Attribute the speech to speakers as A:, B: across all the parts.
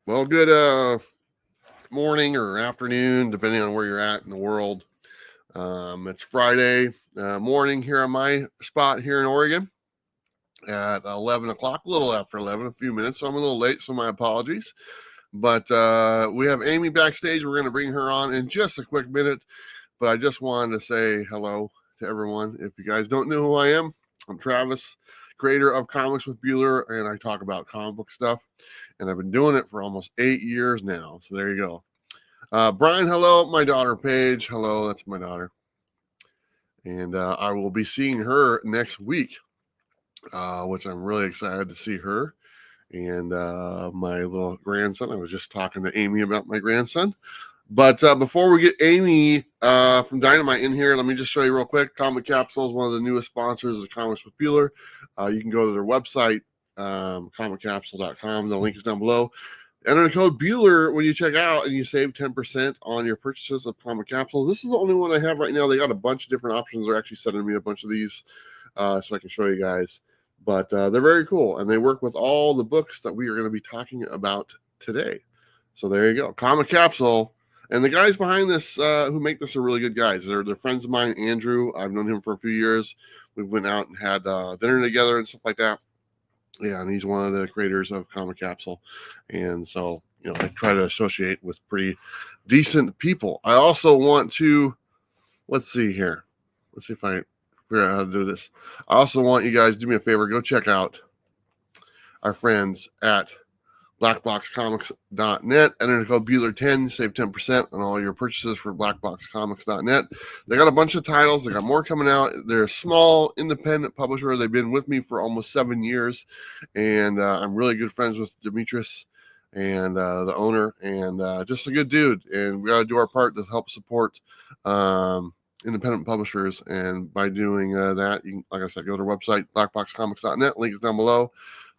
A: Well, good morning or afternoon, depending on where you're at in the world. It's Friday morning here on my spot here in Oregon at 11 o'clock, a little after 11, a few minutes. So I'm a little late, so my apologies. But we have Amy backstage. We're going to bring her on in just a quick minute. But I just wanted to say hello to everyone. If you guys don't know who I am, I'm Travis, creator of Comics with Bueller, and I talk about comic book stuff. And I've been doing it for almost 8 years now. So there you go. Brian, hello. My daughter, Paige. Hello, that's my daughter. And I will be seeing her next week, which I'm really excited to see her. And my little grandson. I was just talking to Amy about my grandson. But before we get Amy from Dynamite in here, let me just show you real quick. Comic Capsule is one of the newest sponsors of Comics with Bueller. You can go to their website, comiccapsule.com. The link is down below. Enter the code Bueller when you check out, and you save 10% on your purchases of Comic Capsule. This is the only one I have right now. They got a bunch of different options. They're actually sending me a bunch of these so I can show you guys. But they're very cool, and they work with all the books that we are going to be talking about today. So there you go. Comic Capsule. And the guys behind this who make this are really good guys. They're friends of mine. Andrew, I've known him for a few years. We went out and had dinner together and stuff like that. Yeah, and he's one of the creators of Comic Capsule. And so, I try to associate with pretty decent people. I also want to, let's see here. Let's see if I figure out how to do this. I also want you guys to do me a favor. Go check out our friends at blackboxcomics.net. Enter the code Bueller10, save 10% on all your purchases for blackboxcomics.net. They got a bunch of titles. They got more coming out. They're a small independent publisher. They've been with me for almost 7 years, and I'm really good friends with Demetrius and the owner, and just a good dude. And we got to do our part to help support independent publishers. And by doing that, you can, like I said, go to their website, blackboxcomics.net. Link is down below.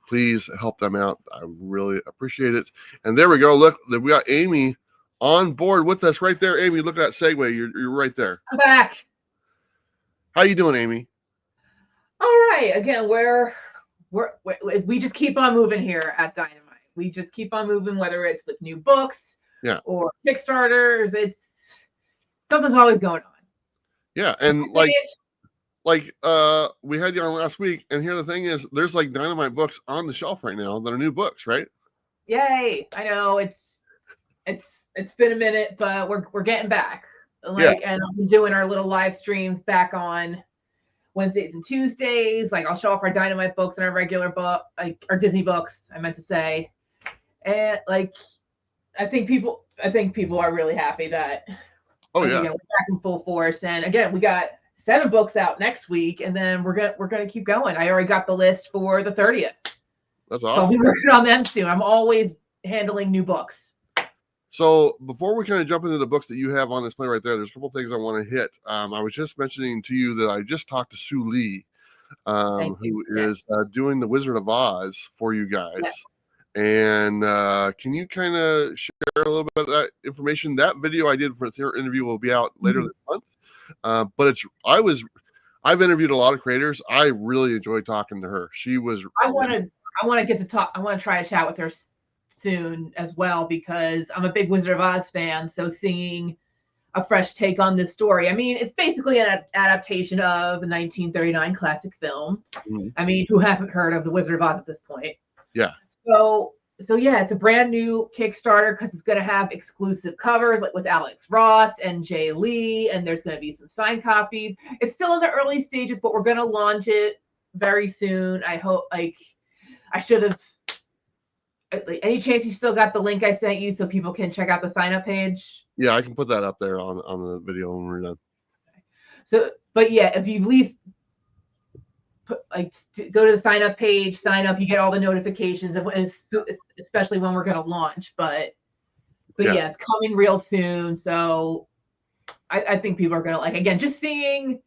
A: Please help them out. I really appreciate it. And there we go. Look, we got Amy on board with us right there. Amy, look at that segue. You're right there.
B: I'm back.
A: How you doing, Amy?
B: All right. Again, we just keep on moving here at Dynamite. We just keep on moving, whether it's with new books, or Kickstarters. Something's always going on.
A: Yeah, and we had you on last week, and here the thing is, there's like Dynamite books on the shelf right now that are new books, right?
B: Yay! I know it's been a minute, but we're getting back. And I've been doing our little live streams back on Wednesdays and Tuesdays. Like, I'll show off our Dynamite books and our regular book, like our Disney books, I meant to say. And I think people are really happy that we're back in full force. And again, we got 7 books out next week, and then we're gonna keep going. I already got the list for the 30th.
A: That's awesome.
B: So I'll be working on them soon. I'm always handling new books.
A: So before we kind of jump into the books that you have on display right there, there's a couple things I want to hit. I was just mentioning to you that I just talked to Sue Lee, who is doing the Wizard of Oz for you guys. Yeah. And can you kind of share a little bit of that information? That video I did for the interview will be out later this month. But I've interviewed a lot of creators. I really enjoyed talking to her. She was.
B: I want to get to talk. I want to try to chat with her soon as well, because I'm a big Wizard of Oz fan. So seeing a fresh take on this story. I mean, it's basically an adaptation of the 1939 classic film. Mm-hmm. I mean, who hasn't heard of the Wizard of Oz at this point?
A: Yeah.
B: So yeah, it's a brand new Kickstarter because it's going to have exclusive covers, like with Alex Ross and Jay Lee, and there's going to be some signed copies. It's still in the early stages, but we're going to launch it very soon. I hope. I should have. Any chance you still got the link I sent you so people can check out the sign up page?
A: Yeah, I can put that up there on the video when we're done.
B: So, but yeah, if you at least go to the sign up page, sign up, you get all the notifications, especially when we're going to launch. But yeah, it's coming real soon. So I think people are going to again, just seeing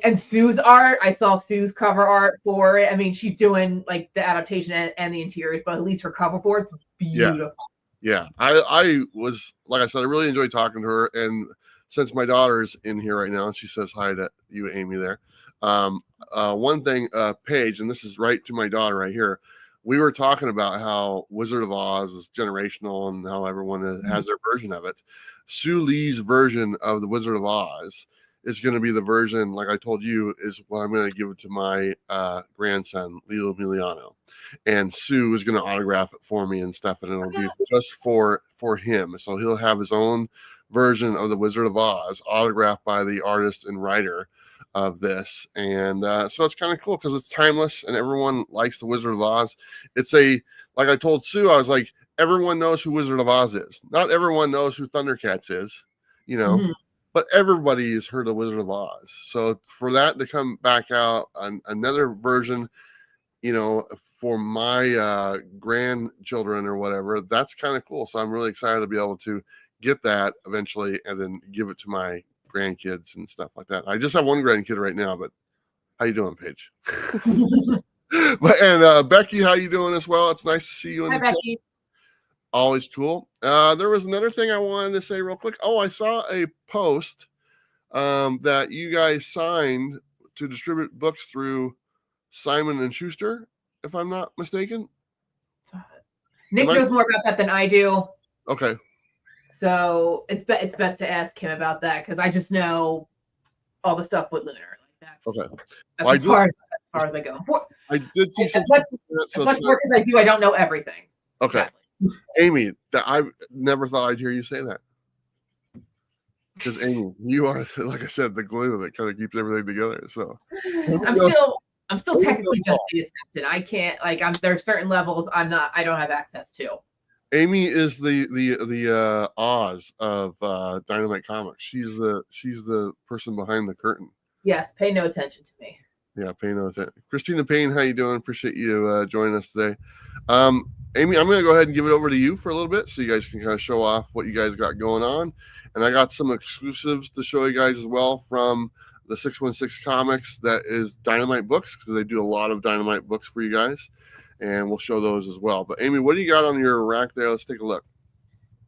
B: and Sue's art. I saw Sue's cover art for it. I mean, she's doing the adaptation and the interiors, but at least her cover for it's beautiful.
A: Yeah. I was, like I said, I really enjoyed talking to her. And since my daughter's in here right now, and she says hi to you, Amy, there. One thing, Paige, and this is right to my daughter right here. we were talking about how Wizard of Oz is generational and how everyone has their version of it. Sue Lee's version of the Wizard of Oz is going to be the version, like I told you, is what I'm going to give it to my grandson, Lilo Emiliano. And Sue is going to autograph it for me and stuff, and it'll be just for him. So he'll have his own version of the Wizard of Oz, autographed by the artist and writer of this. And so it's kind of cool because it's timeless and everyone likes the Wizard of Oz. It's like I told Sue, I was like, everyone knows who Wizard of Oz is. Not everyone knows who Thundercats is, but everybody has heard of Wizard of Oz. So for that to come back out, another version, for my grandchildren or whatever, that's kind of cool. So I'm really excited to be able to get that eventually and then give it to my grandkids and stuff like that. I just have one grandkid right now, but how you doing, Paige? And Becky, how you doing as well? It's nice to see you in the chat. Always cool. There was another thing I wanted to say real quick. Oh, I saw a post that you guys signed to distribute books through Simon and Schuster, if I'm not mistaken.
B: Nick knows more about that than I do.
A: Okay.
B: So it's best to ask him about that because I just know all the stuff with Lunar.
A: Okay.
B: That's as far as I go.
A: I did see some.
B: As much work as I do, I don't know everything.
A: Okay. Amy, I never thought I'd hear you say that. Because Amy, you are, like I said, the glue that kind of keeps everything together. So
B: I'm still technically just the assistant. I can't there are certain levels I don't have access to.
A: Amy is the Oz of Dynamite Comics. She's the person behind the curtain.
B: Yes, pay no attention to me.
A: Yeah, pay no attention. Christina Payne, how you doing? Appreciate you joining us today. Amy, I'm going to go ahead and give it over to you for a little bit so you guys can kind of show off what you guys got going on. And I got some exclusives to show you guys as well from the 616 Comics. That is Dynamite books, because they do a lot of Dynamite books for you guys. And we'll show those as well. But Amy, what do you got on your rack there? Let's take a look.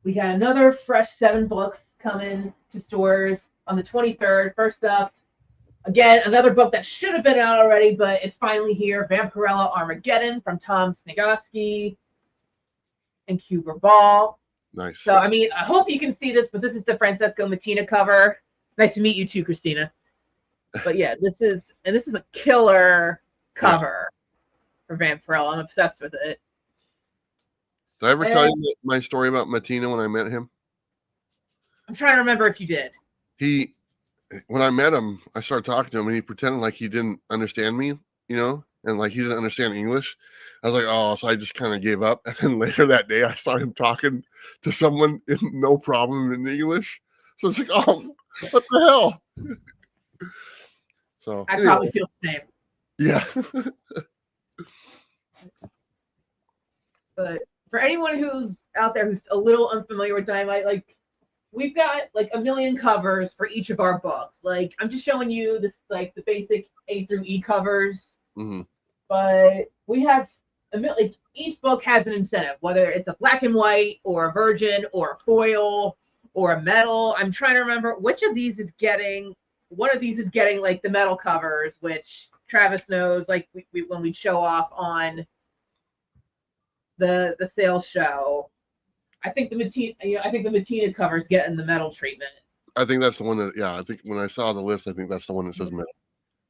B: We got another fresh 7 books coming to stores on the 23rd. First up, again, another book that should have been out already, but it's finally here. Vampirella Armageddon from Tom Snigoski and Cuba Ball.
A: Nice.
B: So, I mean, I hope you can see this, but this is the Francesco Mattina cover. Nice to meet you too, Christina. But yeah, this is a killer cover for Vampirella. I'm obsessed with it.
A: Did I ever tell you my story about Mattina when I met him?
B: I'm trying to remember if you did.
A: When I met him, I started talking to him and he pretended like he didn't understand me, and like he didn't understand English. I was like, oh, so I just kind of gave up. And then later that day, I saw him talking to someone in no problem in English. So it's like, oh, what the hell? So
B: I probably feel the same.
A: Yeah.
B: But for anyone who's out there who's a little unfamiliar with Dynamite, we've got a million covers for each of our books. I'm just showing you this, the basic A through E covers.
A: Mm-hmm.
B: But we have each book has an incentive, whether it's a black and white or a virgin or a foil or a metal. I'm trying to remember which of these is getting. One of these is getting the metal covers, which Travis knows. When we show off on the sales show. I think the Mattina cover's getting the metal treatment.
A: I think that's the one that, I think when I saw the list, I think that's the one that says metal.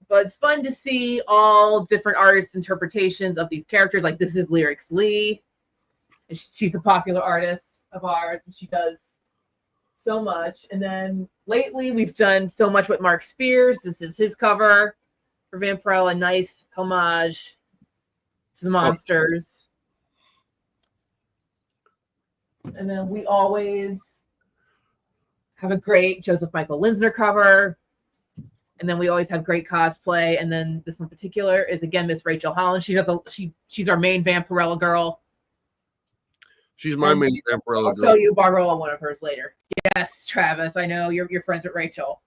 B: But it's fun to see all different artists' interpretations of these characters. This is Lyrics Lee. And she's a popular artist of ours, and she does so much. And then lately, we've done so much with Mark Spears. This is his cover for Vampirella. Nice homage to the monsters. And then we always have a great Joseph Michael Linsner cover. And then we always have great cosplay. And then this one in particular is, again, Miss Rachel Holland. She's our main Vampirella girl.
A: She's my main Vampirella girl.
B: I'll show you Barbarella one of hers later. Yes, Travis, I know you're friends with Rachel.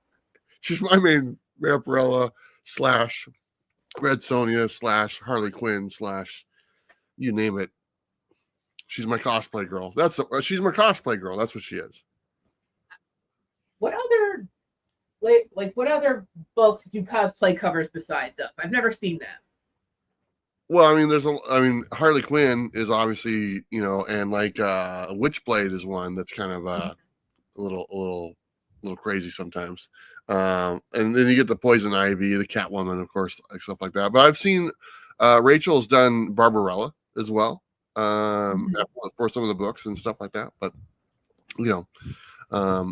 A: She's my main Vampirella / Red Sonja / Harley Quinn / you name it. She's my cosplay girl. She's my cosplay girl. That's what she is.
B: What other what other books do cosplay covers besides us? I've never seen them.
A: Well, I mean, Harley Quinn is obviously, and like Witchblade is one that's kind of a little crazy sometimes. And then you get the Poison Ivy, the Catwoman, of course, like stuff like that. But I've seen Rachel's done Barbarella as well, for some of the books and stuff like that. But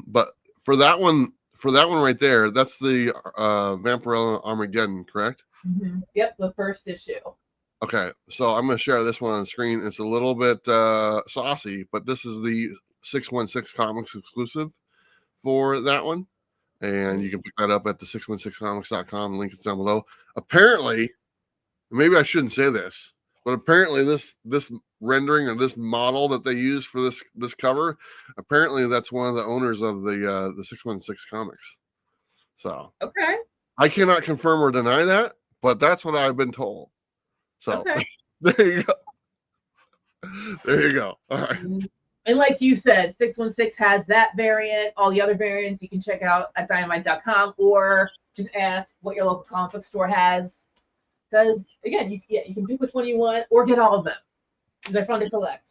A: but for that one right there, that's the Vampirella Armageddon, correct?
B: Yep, the first issue.
A: Okay, so I'm going to share this one on the screen. It's a little bit saucy, but this is the 616 Comics exclusive for that one. And you can pick that up at the 616comics.com. Link is down below. Apparently, maybe I shouldn't say this, but apparently this rendering or this model that they use for this cover, apparently that's one of the owners of the 616 Comics. So
B: okay,
A: I cannot confirm or deny that, but that's what I've been told. So
B: okay.
A: There you go. There you go. All right.
B: And like you said, 616 has that variant. All the other variants you can check out at dynamite.com or just ask what your local comic book store has. Because, again, you can pick which one you want or get all of them. They're fun to collect.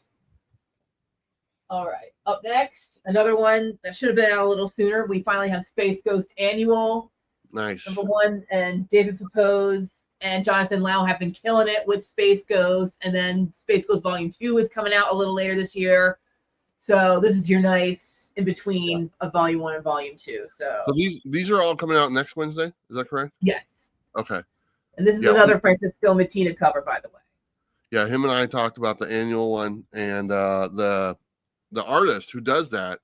B: All right. Up next, another one that should have been out a little sooner. We finally have Space Ghost Annual.
A: Nice.
B: #1, and David Pepose and Jonathan Lau have been killing it with Space Ghost, and then Space Ghost Volume 2 is coming out a little later this year. So this is your nice in between of Volume 1 and Volume 2. So
A: these are all coming out next Wednesday. Is that correct?
B: Yes.
A: Okay.
B: And this is another Francisco Mattina cover, by the way.
A: Yeah, him and I talked about the annual one, and the artist who does that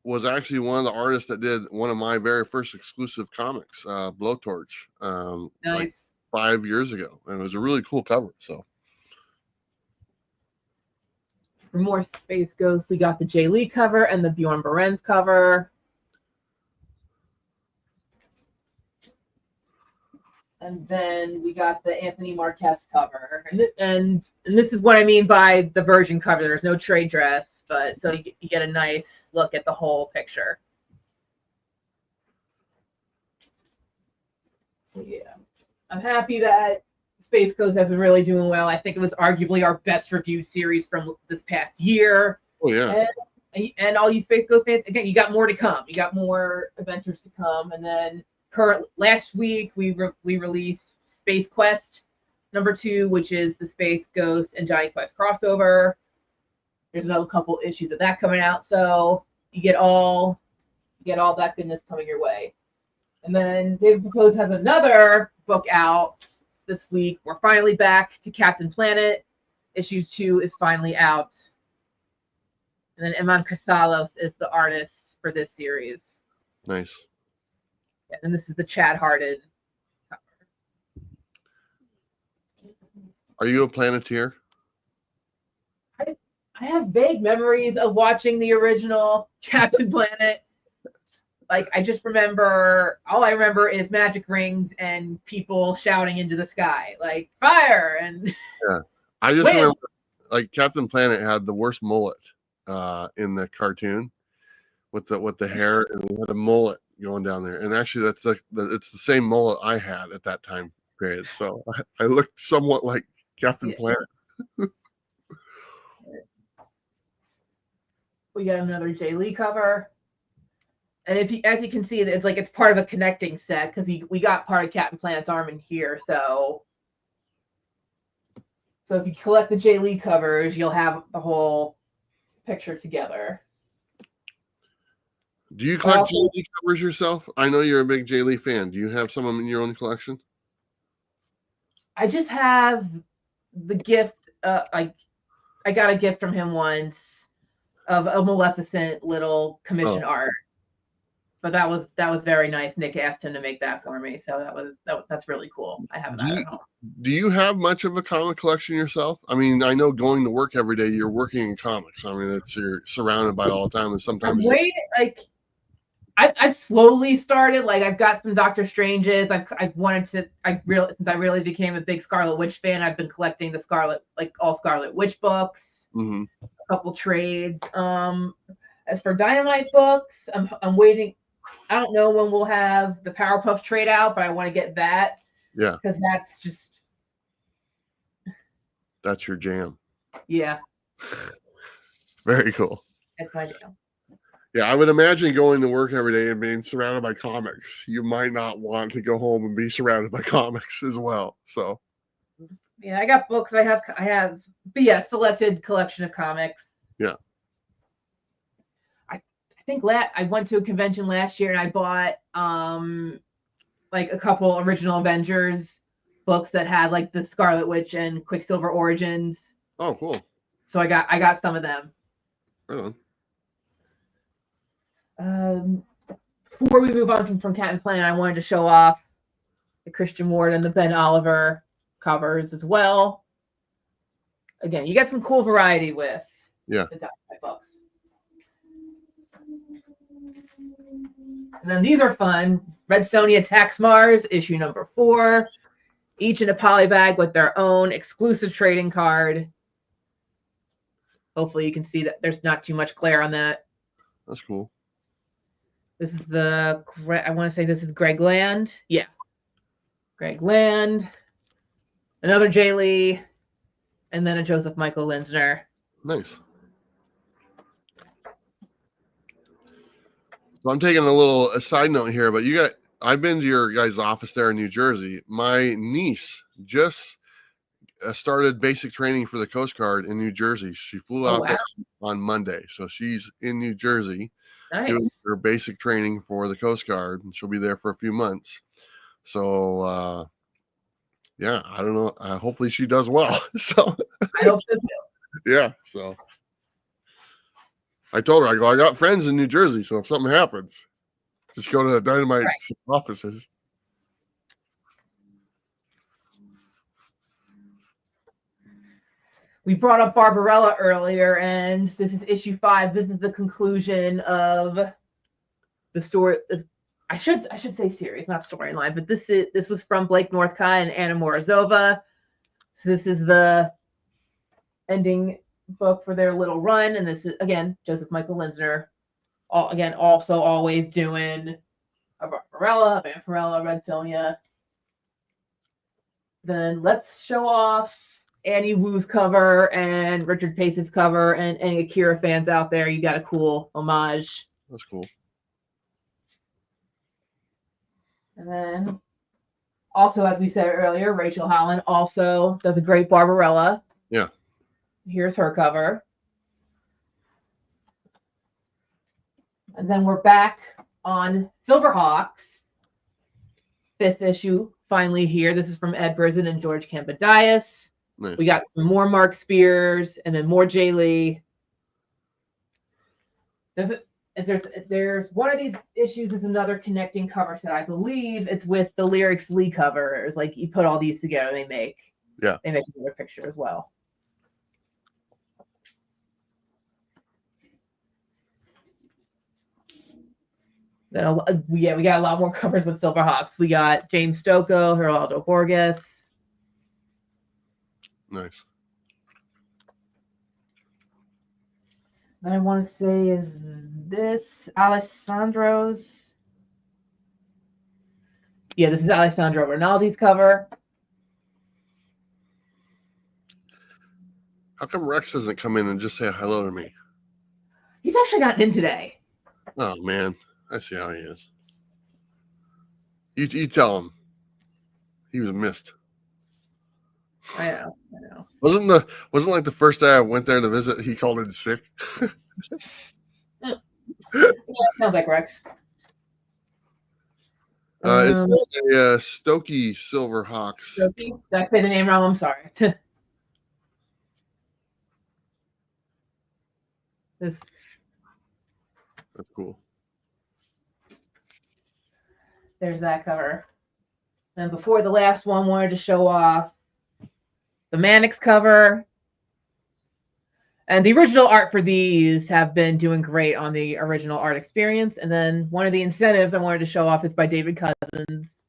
A: was actually one of the artists that did one of my very first exclusive comics, Blowtorch.
B: Nice.
A: Like 5 years ago, and it was a really cool cover. So
B: for more Space Ghost, we got the Jay Lee cover and the Bjorn Berens cover. And then we got the Anthony Marquez cover. And this is what I mean by the version cover. There's no trade dress, but so you get a nice look at the whole picture. So yeah, I'm happy that Space Ghost has been really doing well. I think it was arguably our best reviewed series from this past year.
A: Oh yeah.
B: And all you Space Ghost fans, again, you got more to come. You got more adventures to come. And then last week we released Space Quest #2, which is the Space Ghost and Johnny Quest crossover. There's another couple issues of that coming out, so you get all that goodness coming your way. And then David Pepose has another book out this week. We're finally back to Captain Planet. Issue 2 is finally out. And then Eman Casalos is the artist for this series.
A: Nice.
B: And this is the Chad Harden cover.
A: Are you a Planeteer?
B: I have vague memories of watching the original Captain Planet. Like, I just remember, all I remember is magic rings and people shouting into the sky, like, fire! And
A: yeah. I just remember, like, Captain Planet had the worst mullet in the cartoon with the hair, and he had a mullet going down there. And actually, it's the same mullet I had at that time period. So I looked somewhat like Captain Planet.
B: We got another Jay Lee cover. And as you can see, it's part of a connecting set because we got part of Captain Planet's arm in here. So if you collect the Jay Lee covers, you'll have the whole picture together.
A: Do you collect Jay Lee covers yourself? I know you're a big Jay Lee fan. Do you have some of them in your own collection?
B: I just have the gift. I got a gift from him once of a Maleficent little commission art. But that was very nice. Nick asked him to make that for me, so that's really cool. I have that at home.
A: Do you have much of a comic collection yourself? I mean, I know going to work every day, you're working in comics. I mean, you're surrounded by it all the time, and sometimes
B: I've slowly started. Like, I've got some Doctor Stranges. Since I really became a big Scarlet Witch fan, I've been collecting the all Scarlet Witch books.
A: Mm-hmm.
B: A couple trades. As for Dynamite books, I'm waiting. I don't know when we'll have the Powerpuff trade out, but I want to get that.
A: Yeah.
B: Because that's just
A: That's your jam.
B: Yeah,
A: Very cool.
B: that's my jam.
A: Yeah, I would imagine going to work every day and being surrounded by comics. You might not want to go home and be surrounded by comics as well. So,
B: yeah, I got books. I have, but yeah, selected collection of comics.
A: yeah.
B: I think I went to a convention last year and I bought like a couple original Avengers books that had like the Scarlet Witch and Quicksilver origins.
A: Oh, cool.
B: So I got some of them.
A: Right
B: on. Before we move on from Cat and Planet, I wanted to show off the Christian Ward and the Ben Oliver covers as well. Again, you get some cool variety with the Dynamite books. And then these are fun. Red Sonja Attacks Mars, issue number 4. Each in a polybag with their own exclusive trading card. Hopefully you can see that there's not too much glare on that.
A: That's cool.
B: This is I want to say this is Greg Land. Yeah. Greg Land. Another Jay Lee. And then a Joseph Michael Linsner.
A: Nice. So I'm taking a side note here, but I've been to your guys' office there in New Jersey. My niece just started basic training for the Coast Guard in New Jersey. She flew out there on Monday. So she's in New Jersey doing her basic training for the Coast Guard, and she'll be there for a few months. So, yeah, I don't know. Hopefully she does well. So
B: I hope so too.
A: Yeah. So I told her, I got friends in New Jersey. So if something happens, just go to the Dynamite offices.
B: We brought up Barbarella earlier, and this is issue 5. This is the conclusion of the story. I should say series, not storyline, but this was from Blake Northcott and Anna Morozova. So this is the ending book for their little run, and this is again Joseph Michael Linsner. Also always doing a Barbarella, a Vampirella, Red Sonja. Then let's show off Annie Wu's cover and Richard Pace's cover, and any Akira fans out there, you got a cool homage.
A: That's cool.
B: And then also, as we said earlier, Rachel Holland also does a great Barbarella.
A: Yeah.
B: Here's her cover. And then we're back on Silverhawks. 5th issue, finally here. This is from Ed Brisson and George Campadias.
A: Nice.
B: We got some more Mark Spears and then more Jay Lee. There's one of these issues is another connecting cover set. I believe it's with the Lyrics Lee covers. Like you put all these together, they make another picture as well. Then we got a lot more covers with Silverhawks. We got James Stocco, Geraldo Borges.
A: Nice.
B: Then I want to say is this Alessandro's. Yeah, this is Alessandro Rinaldi's cover.
A: How come Rex doesn't come in and just say hello to me?
B: He's actually gotten in today.
A: Oh man, I see how he is. You tell him he was missed.
B: I know.
A: Wasn't like the first day I went there to visit, he called in sick.
B: Yeah, sounds like Rex.
A: It's a Stokey Silverhawks.
B: Stokey? Did I say the name wrong? I'm sorry. That's
A: cool.
B: There's that cover. And before the last one, wanted to show off the Mannix cover. And the original art for these have been doing great on the original art experience. And then one of the incentives I wanted to show off is by David Cousins.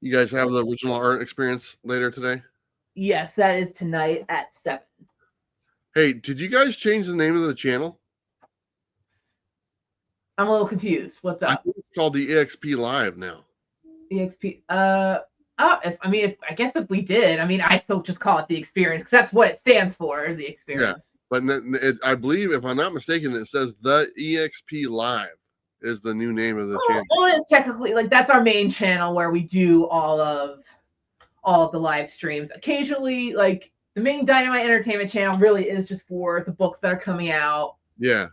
A: You guys have the original art experience later today?
B: Yes, that is tonight at 7.
A: Hey, did you guys change the name of the channel?
B: I'm a little confused. What's up?
A: I think it's called the EXP Live now.
B: EXP. I guess if we did, I still just call it the experience because that's what it stands for, the experience.
A: But I believe, if I'm not mistaken, it says the EXP Live is the new name of the channel.
B: Well, it's technically like that's our main channel where we do all of the live streams. Occasionally, like the main Dynamite Entertainment channel really is just for the books that are coming out.
A: Yeah.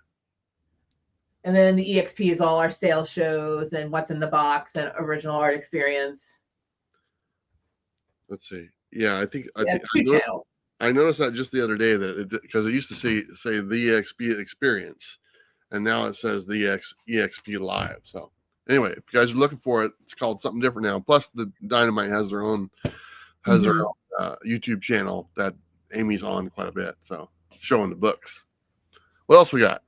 B: And then the EXP is all our sales shows and what's in the box and original art experience.
A: Let's see. Yeah, I think
B: channels.
A: I noticed that just the other day that because it used to say the EXP experience, and now it says the EXP Live. So anyway, if you guys are looking for it, it's called something different now. Plus, the Dynamite has their own YouTube channel that Amy's on quite a bit, so showing the books. What else we got?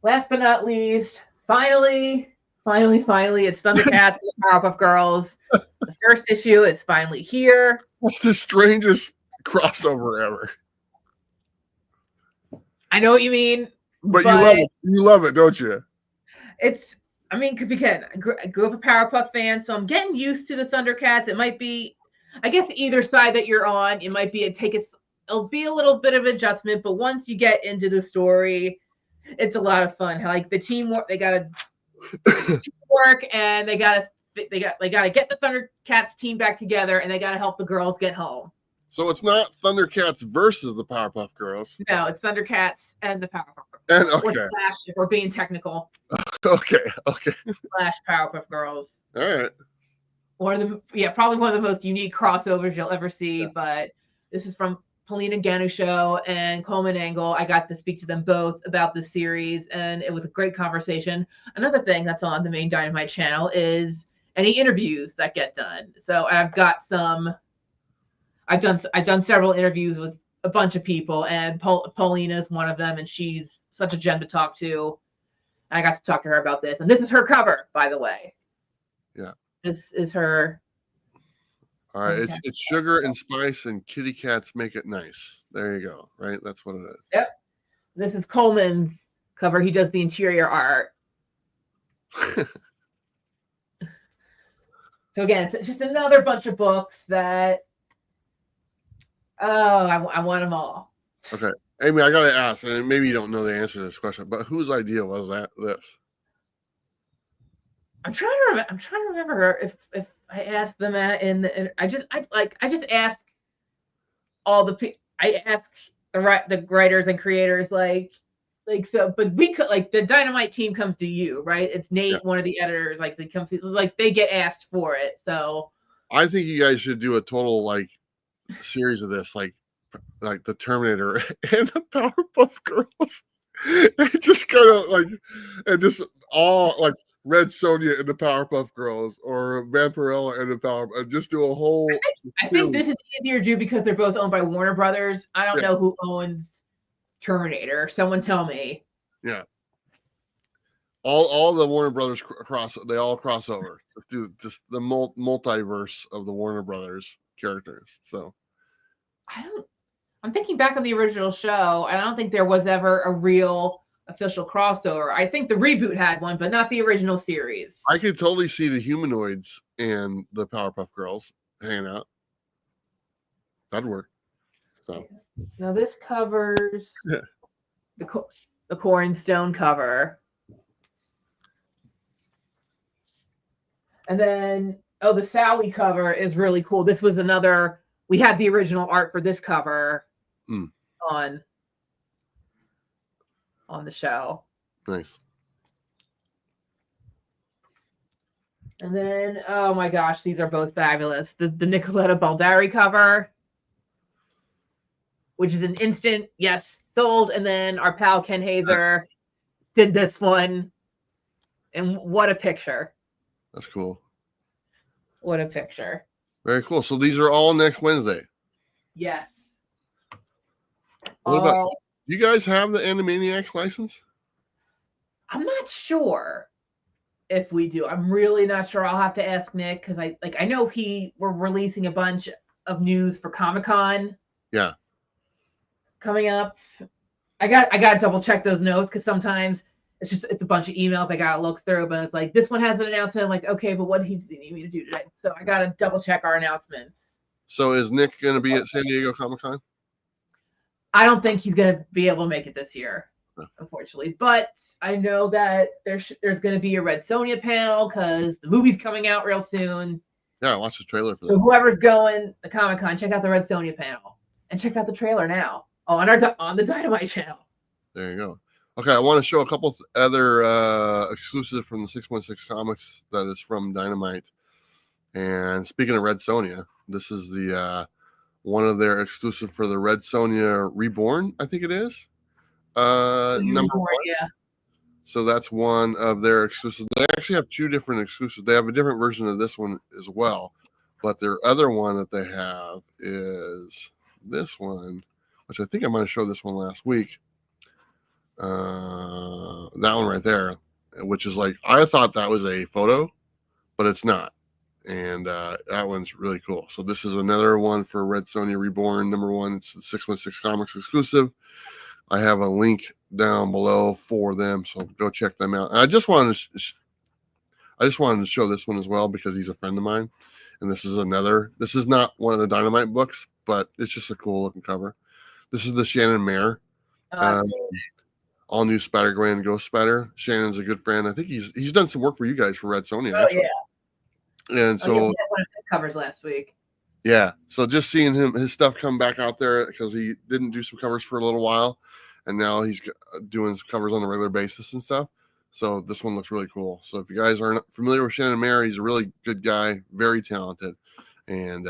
B: Last but not least, finally, it's Thundercats and the Powerpuff Girls. The first issue is finally here.
A: What's the strangest crossover ever?
B: I know what you mean,
A: but you love it. You love it, don't you?
B: It's. Because I grew up a Powerpuff fan, so I'm getting used to the Thundercats. It might be, I guess, either side that you're on. It might be it'll be a little bit of adjustment, but once you get into the story, it's a lot of fun. Like the teamwork, they got to teamwork, and they got to get the Thundercats team back together, and they got to help the girls get home.
A: So it's not Thundercats versus the Powerpuff Girls.
B: No, it's Thundercats and the Powerpuff Girls.
A: And okay,
B: or Slash, if we're being technical.
A: Okay.
B: Slash Powerpuff Girls.
A: All right.
B: Probably one of the most unique crossovers you'll ever see. Yeah. But this is from Paulina Ganucheau and Coleman Angle. I got to speak to them both about the series, and it was a great conversation. Another thing that's on the main Dynamite channel is any interviews that get done. So I've done several interviews with a bunch of people, and Paulina is one of them, and she's such a gem to talk to. And I got to talk to her about this, and this is her cover, by the way.
A: Yeah,
B: this is her.
A: All right, it's sugar and spice, and kitty cats make it nice. There you go. Right, that's what it is.
B: Yep. This is Coleman's cover. He does the interior art. So again, it's just another bunch of books that. I want them all.
A: Okay, Amy, I gotta ask, and maybe you don't know the answer to this question, but whose idea was this?
B: I'm trying to remember if I asked them that I just asked I asked the writers and creators so, but we could the Dynamite team comes to you, right? It's Nate, one of the editors, they come to they get asked for it. So
A: I think you guys should do a total series of this, like the Terminator and the Powerpuff Girls. It just kind of and just all Red Sonja and the Powerpuff Girls, or Vampirella and the Powerpuff, and just do a whole.
B: I think this is easier to do because they're both owned by Warner Brothers. I don't know who owns Terminator. Someone tell me.
A: Yeah. All the Warner Brothers they all cross over. Just do just the multiverse of the Warner Brothers characters. So
B: I'm thinking back on the original show, and I don't think there was ever a real official crossover. I think the reboot had one, but not the original series.
A: I could totally see the humanoids and the Powerpuff Girls hanging out. That'd work. So
B: now this covers the Corn Stone cover. And then the Sally cover is really cool. This was we had the original art for this cover on the show.
A: Nice.
B: And then, oh my gosh, these are both fabulous. The Nicoletta Baldari cover, which is an instant, yes, sold. And then our pal Ken Hazer did this one. And what a picture.
A: That's cool.
B: What a picture.
A: Very cool. So these are all next Wednesday.
B: Yes.
A: What about you guys have the Animaniacs license?
B: I'm not sure if we do. I'm really not sure. I'll have to ask Nick because I know we're releasing a bunch of news for Comic-Con.
A: Yeah.
B: Coming up. I got to double check those notes because sometimes it's a bunch of emails I gotta look through, but it's like this one has an announcement. I'm like, okay, but what does he need me to do today? So I gotta double check our announcements.
A: So is Nick going to be at San Diego Comic-Con?
B: I don't think he's gonna be able to make it this year, unfortunately. But I know that there's going to be a Red Sonja panel because the movie's coming out real soon.
A: Yeah, I watched the trailer for that.
B: So whoever's going to Comic-Con, check out the Red Sonja panel and check out the trailer now on the Dynamite channel.
A: There you go. Okay, I want to show a couple other exclusive from the 616 Comics that is from Dynamite. And speaking of Red Sonja, this is the one of their exclusive for the Red Sonja Reborn, I think it is. Number 1.
B: Yeah.
A: So that's one of their exclusives. They actually have 2 different exclusives. They have a different version of this one as well. But their other one that they have is this one, which I think I might have showed this one last week. That one right there, which is like, I thought that was a photo, but it's not. And that one's really cool. So this is another one for Red Sonja Reborn, number 1. It's the 616 Comics exclusive. I have a link down below for them, so go check them out. And I just wanted to show this one as well because he's a friend of mine. And this is not one of the Dynamite books, but it's just a cool looking cover. This is the Shannon Mare. All new Spider-Gwen Ghost Spider. Shannon's a good friend. I think he's done some work for you guys for Red Sonja.
B: Oh, yeah.
A: And so
B: we had one of the covers last week.
A: Yeah, so just seeing his stuff come back out there because he didn't do some covers for a little while, and now he's doing some covers on a regular basis and stuff. So this one looks really cool. So if you guys aren't familiar with Shannon Mare, he's a really good guy, very talented, and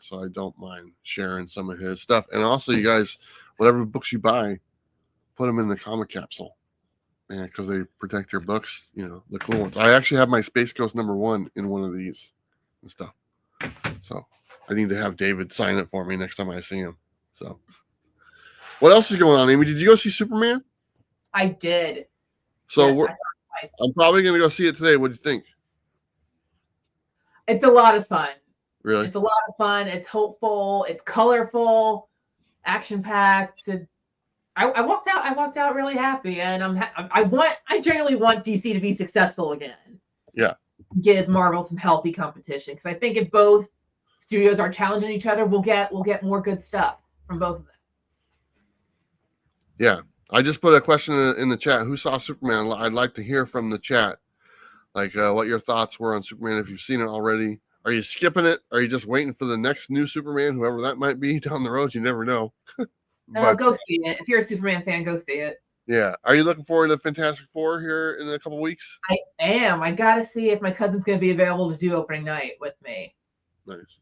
A: so I don't mind sharing some of his stuff. And also, you guys, whatever books you buy, put them in the comic capsule, and because they protect your books, the cool ones. I actually have my Space Ghost number 1 in one of these and stuff. So I need to have David sign it for me next time I see him. So what else is going on, Amy? Did you go see Superman?
B: I did.
A: So yes, I'm probably going to go see it today. What do you think?
B: It's a lot of fun.
A: Really?
B: It's a lot of fun. It's hopeful. It's colorful, action-packed. I walked out really happy, and I generally want DC to be successful again.
A: Yeah.
B: Give Marvel some healthy competition, because I think if both studios are challenging each other, we'll get more good stuff from both of them.
A: Yeah. I just put a question in the chat. Who saw Superman? I'd like to hear from the chat, like what your thoughts were on Superman. If you've seen it already, are you skipping it? Are you just waiting for the next new Superman, whoever that might be down the road? You never know.
B: No, go see it. If you're a Superman fan, go see it.
A: Yeah. Are you looking forward to Fantastic Four here in a couple weeks?
B: I am. I got to see if my cousin's going to be available to do opening night with me.
A: Nice.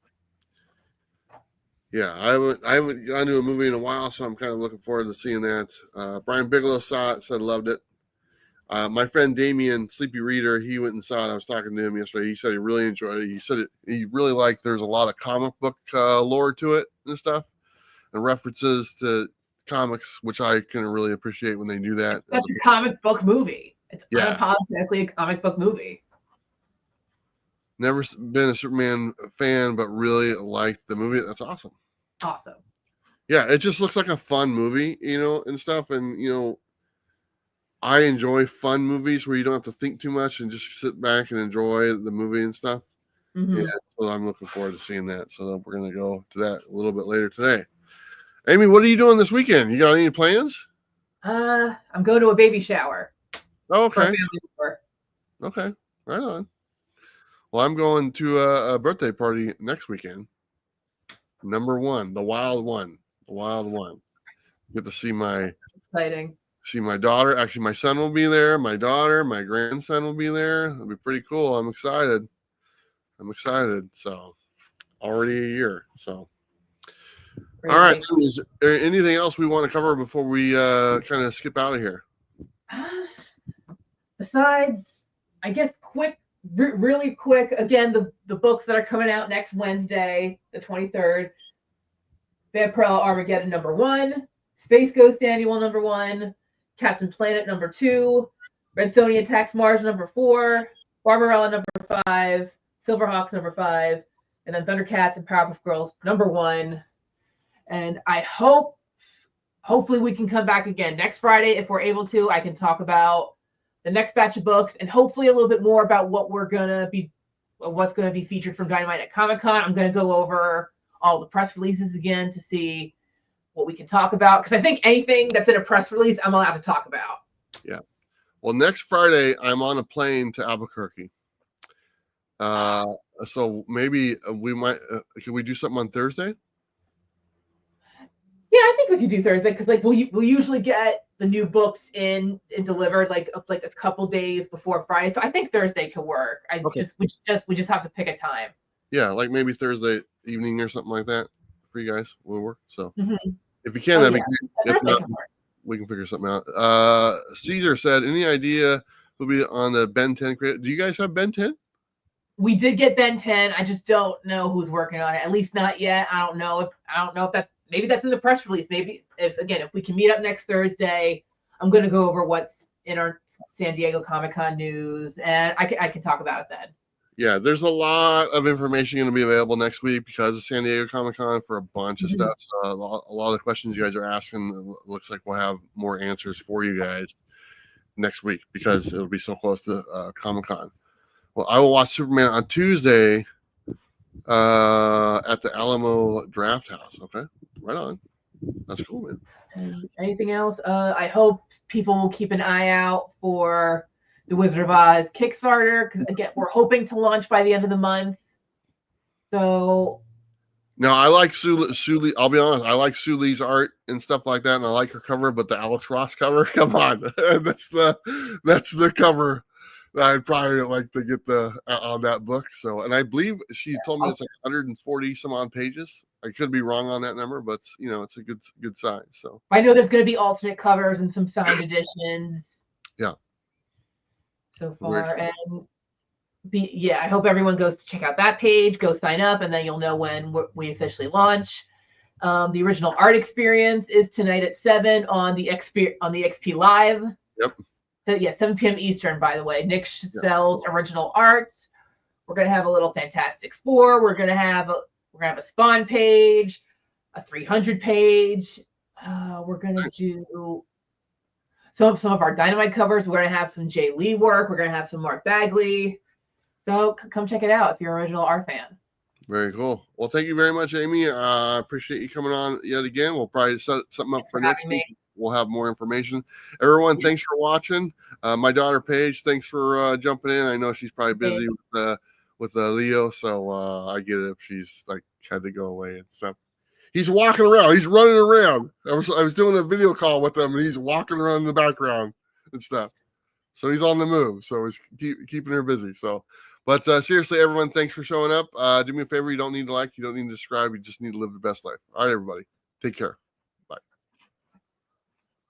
A: Yeah, I haven't gone to a movie in a while, so I'm kind of looking forward to seeing that. Brian Bigelow saw it, said loved it. My friend Damien, Sleepy Reader, he went and saw it. I was talking to him yesterday. He said he really enjoyed it. He said he really liked there's a lot of comic book lore to it and stuff, and references to comics, which I can really appreciate when they do that.
B: That's a comic book movie. It's unapologetically a comic book movie.
A: Never been a Superman fan, but really liked the movie. That's awesome.
B: Awesome.
A: Yeah, it just looks like a fun movie, and stuff. And, I enjoy fun movies where you don't have to think too much and just sit back and enjoy the movie and stuff.
B: Mm-hmm.
A: Yeah, so I'm looking forward to seeing that. So we're going to go to that a little bit later today. Amy, what are you doing this weekend? You got any plans?
B: I'm going to a baby shower.
A: Oh, okay. Okay, right on. Well, I'm going to a birthday party next weekend. Number 1, the wild one. Get to see my daughter. Actually, my son will be there. My daughter, my grandson will be there. It'll be pretty cool. I'm excited. So, already a year. So, all right. Is there anything else we want to cover before we kind of skip out of here?
B: Besides, I guess really quick, again, the books that are coming out next Wednesday, the 23rd. Vampirella Armageddon number 1, Space Ghost Annual number 1, Captain Planet number 2, Red Sonja Attacks Mars number 4, Barbarella number 5, Silverhawks number 5, and then Thundercats and Powerpuff Girls number 1. And I hopefully we can come back again next Friday if we're able to. I can talk about the next batch of books, and hopefully a little bit more about what's going to be featured from Dynamite at Comic-Con. I'm going to go over all the press releases again to see what we can talk about, because I think anything that's in a press release, I'm allowed to talk about.
A: Yeah. Well, next Friday, I'm on a plane to Albuquerque. So maybe we might, can we do something on Thursday?
B: Yeah, I think we could do Thursday, because like we'll usually get the new books in and delivered like a couple days before Friday. So I think Thursday could work.
A: Okay.
B: We just have to pick a time.
A: Yeah, like maybe Thursday evening or something like that for you guys will work. So
B: Mm-hmm.
A: if you can, that'd be great. If not,
B: can work.
A: we can figure something out. Caesar said, any idea who'll be on the Ben 10 creative? Do you guys have Ben 10?
B: We did get Ben 10. I just don't know who's working on it. At least not yet. I don't know if that's, maybe that's in the press release. Maybe if we can meet up next Thursday, I'm going to go over what's in our San Diego Comic-Con news, and I can talk about it then.
A: Yeah, there's a lot of information going to be available next week because of San Diego Comic-Con for a bunch of stuff. So a lot of the questions you guys are asking, looks like we'll have more answers for you guys next week because it'll be so close to Comic-Con. Well, I will watch Superman on Tuesday at the Alamo Draft House. Okay, right on. That's cool, man.
B: And anything else? I hope people will keep an eye out for the Wizard of Oz Kickstarter, because again, we're hoping to launch by the end of the month. So
A: now I like Sue Lee. I'll be honest, I like Sue Lee's art and stuff like that, and I like her cover. But the Alex Ross cover, come on, that's the cover that I'd probably like to get on that book. So, and I believe she told me it's like 140 some odd pages. I could be wrong on that number, but it's a good size. So
B: I know there's going to be alternate covers and some signed editions.
A: Yeah.
B: So far, and I hope everyone goes to check out that page, go sign up, and then you'll know when we officially launch. The original art experience is tonight at 7 on the XP Live.
A: Yep.
B: So 7 p.m. Eastern, by the way. Nick sells original art. We're gonna have a little Fantastic Four. We're gonna have a Spawn page, a 300 page. We're gonna do some of our Dynamite covers. We're gonna have some Jay Lee work. We're gonna have some Mark Bagley. So come check it out if you're an original art fan.
A: Very cool. Well, thank you very much, Amy. I appreciate you coming on yet again. We'll probably set something up for next week. We'll have more information. Everyone, thanks for watching. My daughter Paige, thanks for jumping in. I know she's probably busy with Leo, so I get it if she's like had to go away and stuff. He's walking around. He's running around. I was doing a video call with him, and he's walking around in the background and stuff. So he's on the move. So he's keeping her busy. So, but seriously, everyone, thanks for showing up. Do me a favor. You don't need to like. You don't need to subscribe. You just need to live the best life. All right, everybody. Take care.